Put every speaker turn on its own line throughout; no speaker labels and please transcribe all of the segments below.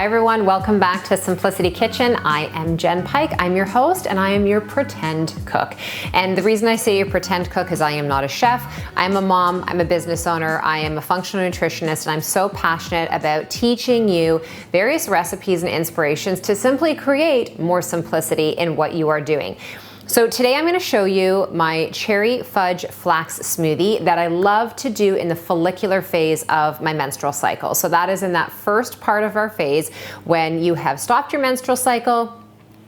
Hi everyone, welcome back to Simplicity Kitchen. I am Jen Pike, I'm your host and I am your pretend cook. And the reason I say your pretend cook is I am not a chef, I'm a mom, I'm a business owner, I am a functional nutritionist, and I'm so passionate about teaching you various recipes and inspirations to simply create more simplicity in what you are doing. So today I'm going to show you my cherry fudge flax smoothie that I love to do in the follicular phase of my menstrual cycle. So that is in that first part of our phase when you have stopped your menstrual cycle.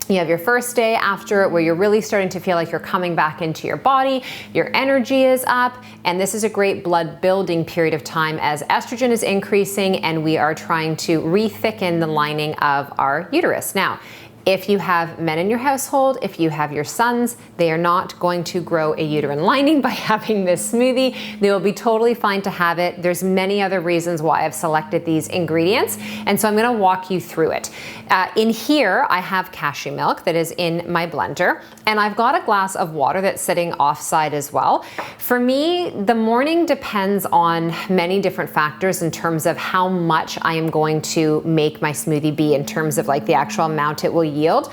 You have your first day after it where you're really starting to feel like you're coming back into your body, your energy is up, and this is a great blood building period of time as estrogen is increasing and we are trying to re-thicken the lining of our uterus. Now, if you have men in your household, if you have your sons, they are not going to grow a uterine lining by having this smoothie. They will be totally fine to have it. There's many other reasons why I've selected these ingredients, and so I'm gonna walk you through it. In here, I have cashew milk that is in my blender, and I've got a glass of water that's sitting offside as well. For me, the morning depends on many different factors in terms of how much I am going to make my smoothie be in terms of like the actual amount it will yield.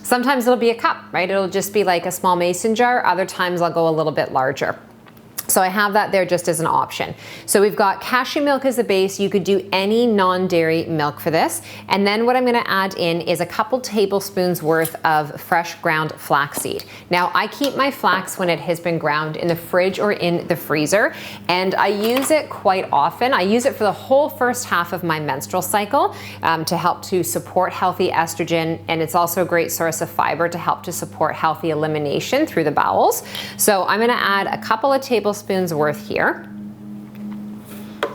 Sometimes it'll be a cup, right? It'll just be like a small mason jar. Other times I'll go a little bit larger. So I have that there just as an option. So we've got cashew milk as the base. You could do any non-dairy milk for this. And then what I'm gonna add in is a couple tablespoons worth of fresh ground flaxseed. Now I keep my flax when it has been ground in the fridge or in the freezer, and I use it quite often. I use it for the whole first half of my menstrual cycle to help to support healthy estrogen, and it's also a great source of fiber to help to support healthy elimination through the bowels. So I'm gonna add a couple of tablespoons worth here.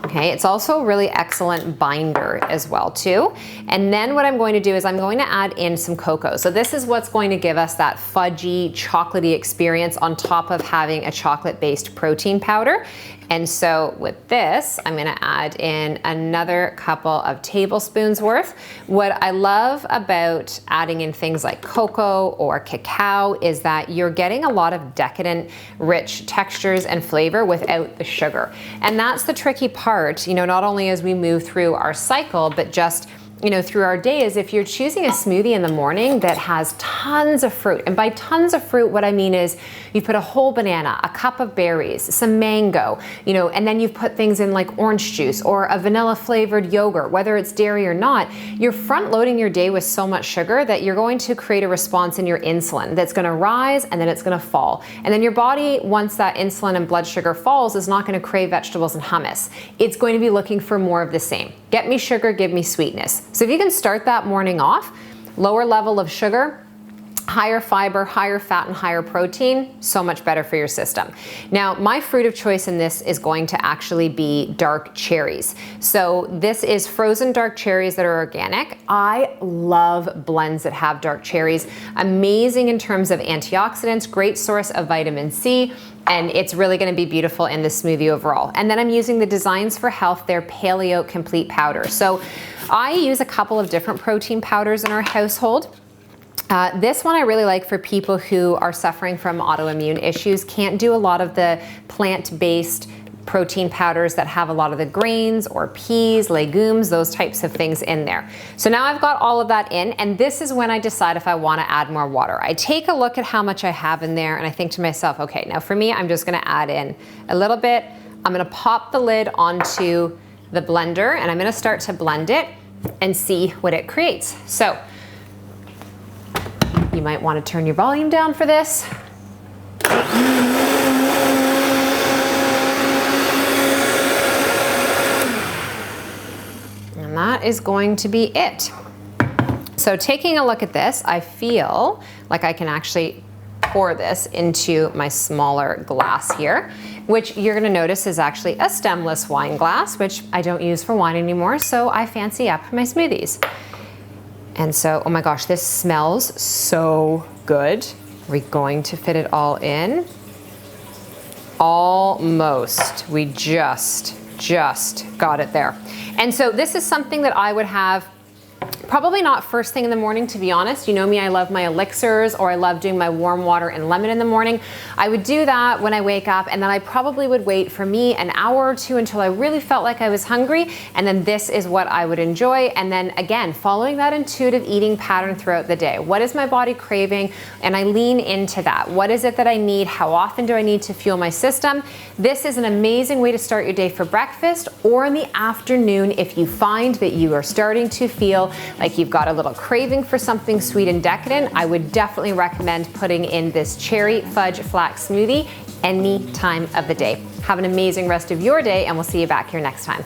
Okay, it's also a really excellent binder as well too. And then what I'm going to do is I'm going to add in some cocoa. So this is what's going to give us that fudgy, chocolatey experience on top of having a chocolate-based protein powder. And so with this, I'm gonna add in another couple of tablespoons worth. What I love about adding in things like cocoa or cacao is that you're getting a lot of decadent, rich textures and flavor without the sugar. And that's the tricky part, you know, not only as we move through our cycle, but just through our day is if you're choosing a smoothie in the morning that has tons of fruit, and by tons of fruit, what I mean is you put a whole banana, a cup of berries, some mango, and then you've put things in like orange juice or a vanilla flavored yogurt, whether it's dairy or not, you're front loading your day with so much sugar that you're going to create a response in your insulin that's gonna rise and then it's gonna fall. And then your body, once that insulin and blood sugar falls, is not gonna crave vegetables and hummus. It's going to be looking for more of the same. Get me sugar, give me sweetness. So if you can start that morning off, lower level of sugar, higher fiber, higher fat, and higher protein, so much better for your system. Now, my fruit of choice in this is going to actually be dark cherries. So this is frozen dark cherries that are organic. I love blends that have dark cherries. Amazing in terms of antioxidants, great source of vitamin C, and it's really gonna be beautiful in the smoothie overall. And then I'm using the Designs for Health, their Paleo Complete Powder. So I use a couple of different protein powders in our household. This one I really like for people who are suffering from autoimmune issues, can't do a lot of the plant-based protein powders that have a lot of the grains or peas, legumes, those types of things in there. So now I've got all of that in, and this is when I decide if I want to add more water. I take a look at how much I have in there and I think to myself, okay, now for me, I'm just gonna add in a little bit. I'm gonna pop the lid onto the blender and I'm gonna start to blend it and see what it creates. So you might want to turn your volume down for this. And that is going to be it. So taking a look at this, I feel like I can actually pour this into my smaller glass here, which you're gonna notice is actually a stemless wine glass, which I don't use for wine anymore, so I fancy up my smoothies. And so, oh my gosh, this smells so good. We're going to fit it all in. Almost. We just got it there. And so this is something that I would have Probably not first thing in the morning, to be honest. You know me, I love my elixirs, or I love doing my warm water and lemon in the morning. I would do that when I wake up, and then I probably would wait for me an hour or two until I really felt like I was hungry, and then this is what I would enjoy. And then again, following that intuitive eating pattern throughout the day. What is my body craving? And I lean into that. What is it that I need? How often do I need to fuel my system? This is an amazing way to start your day for breakfast or in the afternoon if you find that you are starting to feel like you've got a little craving for something sweet and decadent. I would definitely recommend putting in this cherry fudge flax smoothie any time of the day. Have an amazing rest of your day, and we'll see you back here next time.